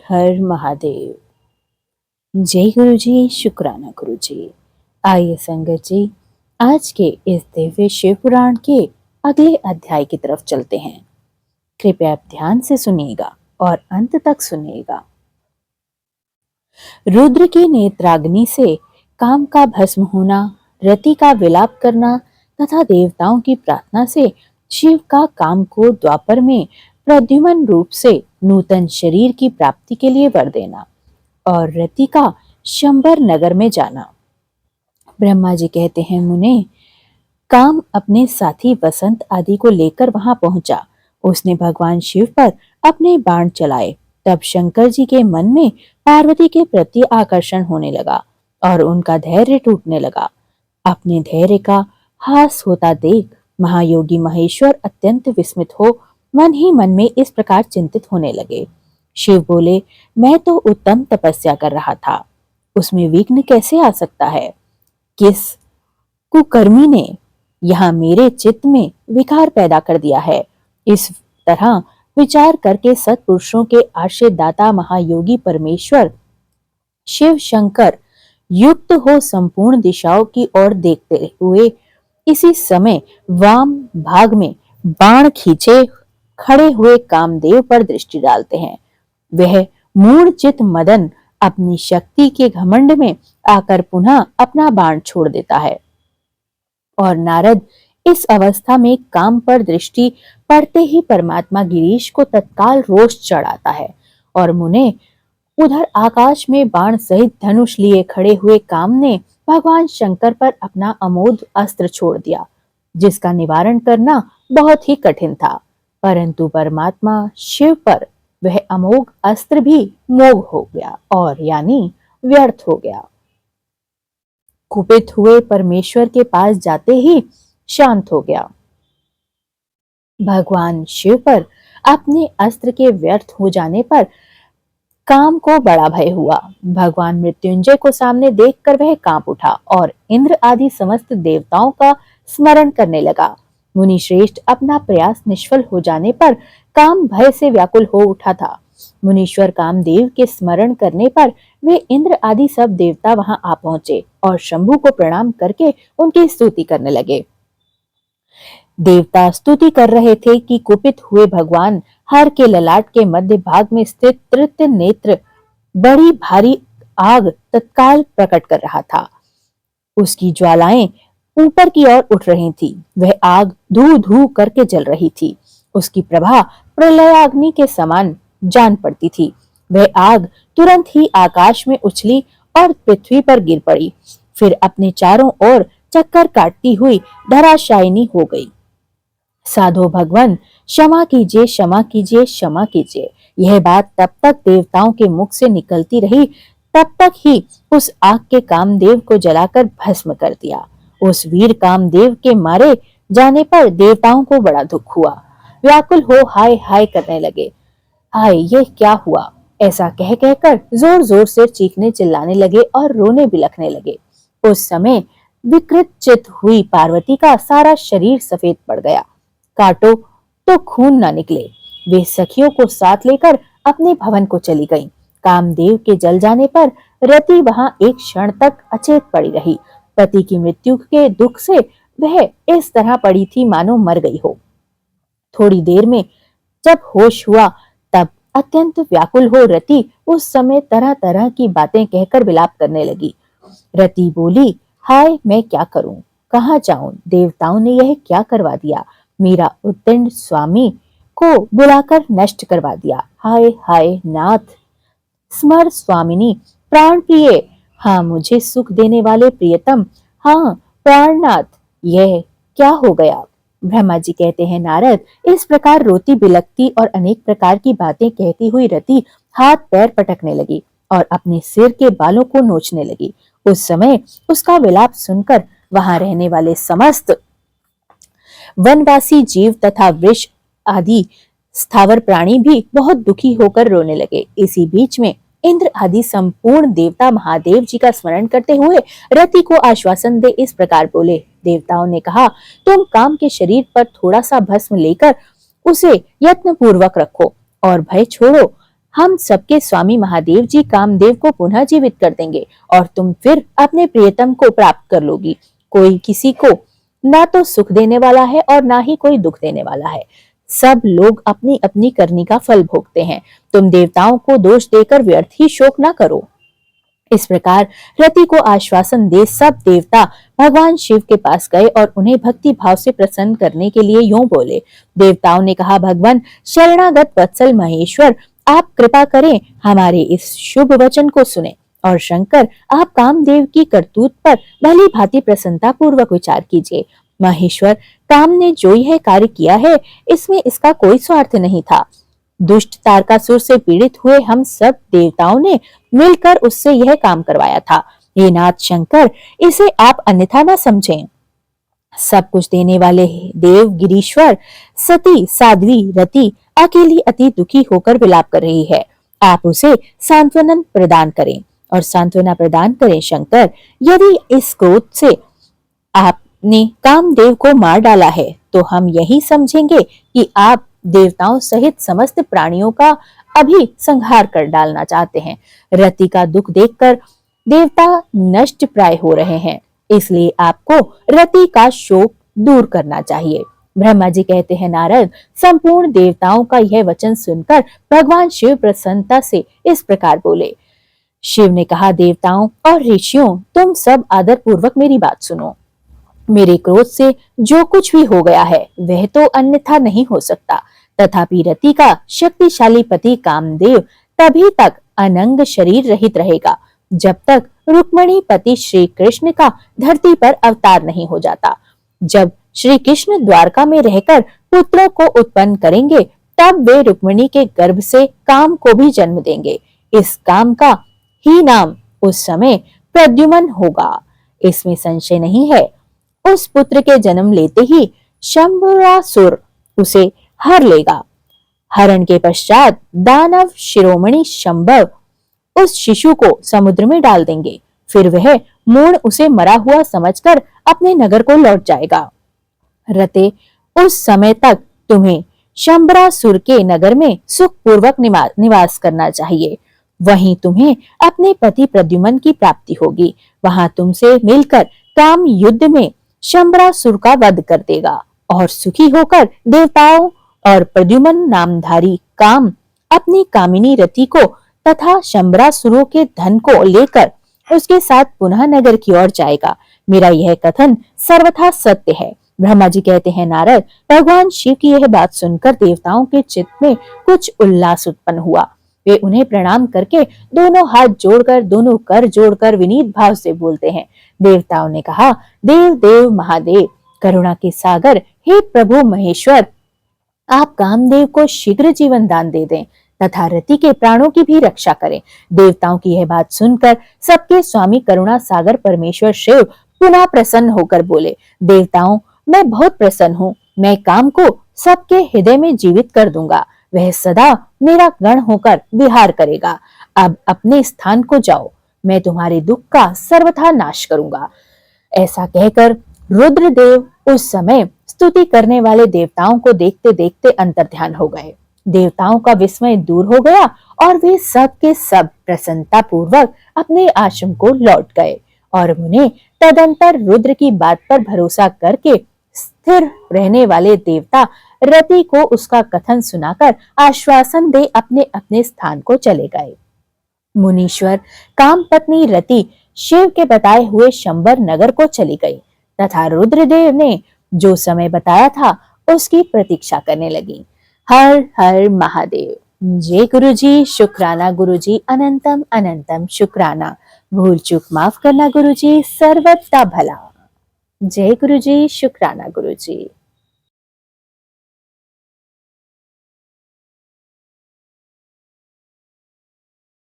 हर महादेव। जय गुरु जी, शुक्राना गुरु जी। आइए संगत जी, आज के इस दिव्य शिव पुराण के अगले अध्याय की तरफ चलते हैं। कृपया आप ध्यान से सुनिएगा और अंत तक सुनिएगा। रुद्र की नेत्राग्नि से काम का भस्म होना, रति का विलाप करना तथा देवताओं की प्रार्थना से शिव का काम को द्वापर में प्रद्युम्न रूप से नूतन शरीर की प्राप्ति के लिए वर देना और रति का शंबर नगर में जाना। ब्रह्मा जी कहते हैं, मुने, काम अपने साथी वसंत आदि को लेकर वहां पहुंचा। उसने भगवान शिव पर अपने बाण चलाए। तब शंकर जी के मन में पार्वती के प्रति आकर्षण होने लगा और उनका धैर्य टूटने लगा। अपने धैर्य का हास होता देख महायोगी महेश्वर अत्यंत विस्मित हो मन ही मन में इस प्रकार चिंतित होने लगे। शिव बोले, मैं तो उत्तम तपस्या कर रहा था, उसमें विघ्न कैसे आ सकता है? किस कुकर्मी ने यहाँ मेरे चित्त में विकार पैदा कर दिया है? इस तरह विचार करके सत्पुरुषों के आश्रय दाता महायोगी परमेश्वर शिव शंकर युक्त हो संपूर्ण दिशाओं की ओर देखते हुए इसी समय वाम भाग में बाण खींचे खड़े हुए कामदेव पर दृष्टि डालते हैं। वह मूढ़चित मदन अपनी शक्ति के घमंड में आकर पुनः अपना बाण छोड़ देता है और नारद इस अवस्था में काम पर दृष्टि पड़ते ही परमात्मा गिरीश को तत्काल रोष चढ़ाता है और मुने, उधर आकाश में बाण सहित धनुष लिए खड़े हुए काम ने भगवान शंकर पर अपना अमोघ अस्त्र छोड़ दिया, जिसका निवारण करना बहुत ही कठिन था। परंतु परमात्मा शिव पर वह अमोघ अस्त्र भी मोघ हो गया और यानी व्यर्थ हो गया। कुपित हुए परमेश्वर के पास जाते ही शांत हो गया। भगवान शिव पर अपने अस्त्र के व्यर्थ हो जाने पर काम को बड़ा भय हुआ। भगवान मृत्युंजय को सामने देखकर वह कांप उठा और इंद्र आदि समस्त देवताओं का स्मरण करने लगा। मुनि श्रेष्ठ अपना प्रयास निष्फल हो जाने पर काम भय से व्याकुल हो उठा था। मुनीश्वर कामदेव के स्मरण करने पर वे इंद्र आदि सब देवता वहां आ पहुंचे और शंभु को प्रणाम करके उनकी स्तुति करने लगे। देवता स्तुति कर रहे थे कि कुपित हुए भगवान हर के ललाट के मध्य भाग में स्थित तृतीय नेत्र बड़ी भारी आग तत्काल प्रकट कर रहा था। उसकी ज्वालाएं ऊपर की ओर उठ रही थी। वह आग धू धू करके जल रही थी। उसकी प्रभा प्रलयाग्नि के समान जान पड़ती थी। वह आग तुरंत ही आकाश में उछली और पृथ्वी पर गिर पड़ी, फिर अपने चारों ओर चक्कर काटती हुई धराशायिनी हो गई। साधो भगवान, क्षमा कीजिए, क्षमा कीजिए, क्षमा कीजिए। यह बात तब तक देवताओं के मुख से निकलती रही, तब तक ही उस आग के कामदेव को जलाकर भस्म कर दिया। उस वीर कामदेव के मारे जाने पर देवताओं को बड़ा दुख हुआ। व्याकुल हो हाय हाय करने लगे। हाय, ये क्या हुआ? ऐसा कह कहकर जोर जोर से चीखने चिल्लाने लगे और रोने बिलखने लगे। उस समय विकृत चित हुई पार्वती का सारा शरीर सफेद पड़ गया। काटो तो खून न निकले। वे सखियों को साथ लेकर अपने भवन को चली गईं। कामदेव के जल जाने पर रति वहां एक क्षण तक अचेत पड़ी रही। पति की मृत्यु के दुख से वह इस तरह पड़ी थी मानो मर गई हो। थोड़ी देर में जब होश हुआ तब अत्यंत व्याकुल हो रति उस समय तरह तरह की बातें कहकर विलाप करने लगी। रति बोली, हाय, मैं क्या करूं, कहां जाऊं? देवताओं ने यह क्या करवा दिया? मेरा उत्तीर्ण स्वामी को बुलाकर नष्ट करवा दिया। हाय हाय नाथ, स्मर स्वामिनी, प्राण प्रिय, हाँ मुझे सुख देने वाले प्रियतम, हाँ प्राणनाथ, यह क्या हो गया? ब्रह्मा जी कहते हैं, नारद, इस प्रकार रोती बिलकती और अनेक प्रकार की बातें कहती हुई रति हाथ पैर पटकने लगी और अपने सिर के बालों को नोचने लगी। उस समय उसका विलाप सुनकर वहां रहने वाले समस्त वनवासी जीव तथा वृक्ष आदि स्थावर प्राणी भी बहुत दुखी होकर रोने लगे। इसी बीच में इंद्र आदि संपूर्ण देवता महादेव जी का स्मरण करते हुए रति को आश्वासन दे इस प्रकार बोले। देवताओं ने कहा, तुम काम के शरीर पर थोड़ा सा भस्म लेकर उसे यत्न पूर्वक रखो और भय छोड़ो। हम सबके स्वामी महादेव जी कामदेव को पुनः जीवित कर देंगे और तुम फिर अपने प्रियतम को प्राप्त कर लोगी। कोई किसी को ना तो सुख देने वाला है और ना ही कोई दुख देने वाला है। सब लोग अपनी अपनी करनी का फल भोगते हैं। तुम देवताओं को दोष देकर व्यर्थ ही शोक ना करो। इस प्रकार रति को आश्वासन दे सब देवता भगवान शिव के पास गए और उन्हें भक्ति भाव से प्रसन्न करने के लिए यूं बोले। देवताओं ने कहा, भगवान शरणागत वत्सल महेश्वर, आप कृपा करें, हमारे इस शुभ वचन को सुने। और शंकर, आप कामदेव की करतूत पर भली भांति प्रसन्नता पूर्वक विचार कीजिए। महेश्वर, काम ने जो यह कार्य किया है, इसमें इसका कोई स्वार्थ नहीं था। दुष्ट तारकासुर से पीड़ित हुए हम सब देवताओं ने मिलकर उससे यह काम करवाया था। हे नाथ शंकर, इसे आप अन्यथा न समझें। सब कुछ देने वाले देव गिरीश्वर, सती साध्वी रति अकेली अति दुखी होकर विलाप कर रही है। आप उसे सांत्वना प्रदान करें और सांत्वना प्रदान करें शंकर। यदि इस क्रोध से आपने कामदेव को मार डाला है तो हम यही समझेंगे कि आप देवताओं सहित समस्त प्राणियों का अभी संहार कर डालना चाहते हैं। रति का दुख देखकर देवता नष्ट प्राय हो रहे हैं, इसलिए आपको रति का शोक दूर करना चाहिए। ब्रह्मा जी कहते हैं, नारद, संपूर्ण देवताओं का यह वचन सुनकर भगवान शिव प्रसन्नता से इस प्रकार बोले। शिव ने कहा, देवताओं और ऋषियों, तुम सब आदर पूर्वक मेरी बात सुनो। मेरे क्रोध से जो कुछ भी हो गया है वह तो अन्यथा नहीं हो सकता। तथापि रति का शक्तिशाली पति कामदेव तभी तक अनंग शरीर रहित रहेगा जब तक रुक्मिणी पति श्री कृष्ण का धरती पर अवतार नहीं हो जाता। जब श्री कृष्ण द्वारका में रहकर पुत्रों को उत्पन्न करेंगे तब वे रुक्मिणी के गर्भ से काम को भी जन्म देंगे। इस काम का ही नाम उस समय प्रद्युम्न होगा, इसमें संशय नहीं है। उस पुत्र के जन्म लेते ही शंभुरासुर उसे हर लेगा। हरण के पश्चात दानव शिरोमणि शंभव उस शिशु को समुद्र में डाल देंगे। फिर वह मूढ़ उसे मरा हुआ समझकर अपने नगर को लौट जाएगा। रते, उस समय तक तुम्हें शंभरासुर के नगर में सुखपूर्वक निवास करना चाहिए। वहीं तुम्हें अपने पति प्रद्युम्न की प्राप्ति होगी। वहां तुमसे मिलकर काम युद्ध में शंभरासुर का वध कर देगा और सुखी होकर देवताओं और प्रद्युम्न नामधारी काम अपनी कामिनी रति को तथा शंभरासुरों के धन को लेकर उसके साथ पुनः नगर की ओर जाएगा। मेरा यह कथन सर्वथा सत्य है। ब्रह्मा जी कहते हैं, नारद, भगवान शिव की यह बात सुनकर देवताओं के चित्त में कुछ उल्लास उत्पन्न हुआ। वे उन्हें प्रणाम करके दोनों हाथ जोड़कर, दोनों कर जोड़कर विनीत भाव से बोलते हैं। देवताओं ने कहा, देव देव महादेव, करुणा के सागर, हे प्रभु महेश्वर, आप कामदेव को शीघ्र जीवन दान दे दें तथा रति के प्राणों की भी रक्षा करें। देवताओं की यह बात सुनकर सबके स्वामी करुणा सागर परमेश्वर शिव पुनः प्रसन्न होकर बोले, देवताओं, मैं बहुत प्रसन्न हूँ। मैं काम को सबके हृदय में जीवित कर दूंगा। वह सदा मेरा गण होकर विहार करेगा। अब अपने स्थान को जाओ, मैं तुम्हारे दुख का सर्वथा नाश करूंगा। ऐसा कहकर रुद्रदेव उस समय स्तुति करने वाले देवताओं को देखते देखते अंतर्ध्यान हो गए। देवताओं का विस्मय दूर हो गया और वे सब के सब प्रसन्नता पूर्वक अपने आश्रम को लौट गए और उन्हें तदंतर रुद्र की बात पर भरोसा करके स्थिर रहने वाले देवता रति को उसका कथन सुनाकर आश्वासन दे अपने अपने स्थान को चले गए। मुनीश्वर काम पत्नी रति शिव के बताए हुए शंबर नगर को चली गई तथा रुद्रदेव ने जो समय बताया था उसकी प्रतीक्षा करने लगी। हर हर महादेव। जय गुरुजी, शुक्राना गुरुजी, अनंतम अनंतम शुक्राना। भूल चूक माफ करना गुरुजी, सर्वदा भला। जय गुरुजी, शुक्राना गुरुजी।